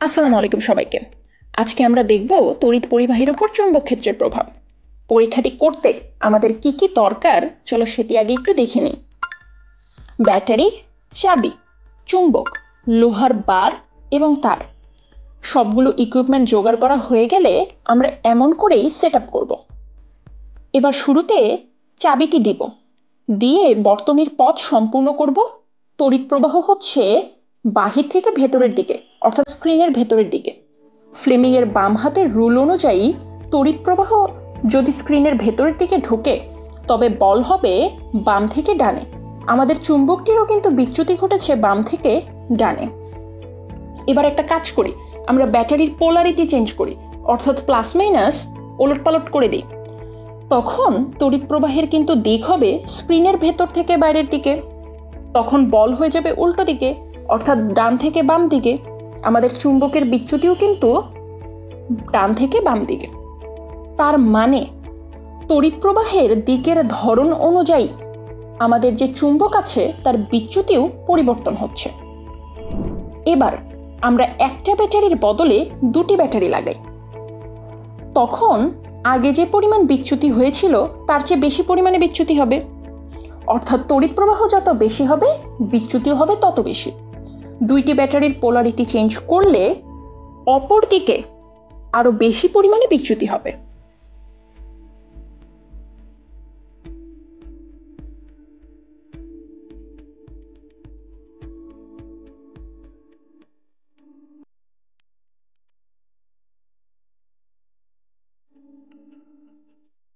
আসসালামু আলাইকুম সবাইকে। আজকে আমরা দেখব তড়িৎ পরিবাহীর উপর চুম্বক ক্ষেত্রের প্রভাব। পরীক্ষাটি করতে আমাদের কি কি দরকার চলো সেটি আগে একটু দেখে নিই। ব্যাটারি, চাবি, চুম্বক, লোহার বার এবং তার সবগুলো ইকুইপমেন্ট জোগাড় করা হয়ে গেলে আমরা এমন করেই সেট আপ করব। এবার শুরুতে চাবিটি দিব, দিয়ে বর্তনীর পথ সম্পূর্ণ করব। তড়িৎ প্রবাহ হচ্ছে বাহির থেকে ভেতরের দিকে, অর্থাৎ স্ক্রিনের ভেতরের দিকে। ফ্লেমিং এর বাম হাতের রুল অনুযায়ী তড়িৎ প্রবাহ যদি স্ক্রিনের ভেতরের দিকে ঢোকে তবে বল হবে বাম থেকে ডানে। আমাদের চুম্বকটিরও কিন্তু বিচ্যুতি ঘটেছে বাম থেকে ডানে। এবার একটা কাজ করি, আমরা ব্যাটারির পোলারিটি চেঞ্জ করি, অর্থাৎ প্লাস মাইনাস ওলটপালট করে দিই। তখন তড়িৎ প্রবাহের কিন্তু দিক হবে স্ক্রিনের ভেতর থেকে বাইরের দিকে। তখন বল হয়ে যাবে উল্টো দিকে, অর্থাৎ ডান থেকে বাম দিকে। আমাদের চুম্বকের বিচ্যুতিও কিন্তু ডান থেকে বাম দিকে। তার মানে তড়িৎ প্রবাহের দিকের ধরন অনুযায়ী আমাদের যে চুম্বক আছে তার বিচ্যুতিও পরিবর্তন হচ্ছে। এবার আমরা একটা ব্যাটারির বদলে দুটি ব্যাটারি লাগাই, তখন আগে যে পরিমাণ বিচ্যুতি হয়েছিল তার চেয়ে বেশি পরিমাণে বিচ্যুতি হবে, অর্থাৎ তড়িৎ প্রবাহ যত বেশি হবে বিচ্যুতিও হবে তত বেশি। দুইটি ব্যাটারির পোলারিটি চেঞ্জ করলে অপর দিকে আরো বেশি পরিমাণে বিচ্যুতি হবে।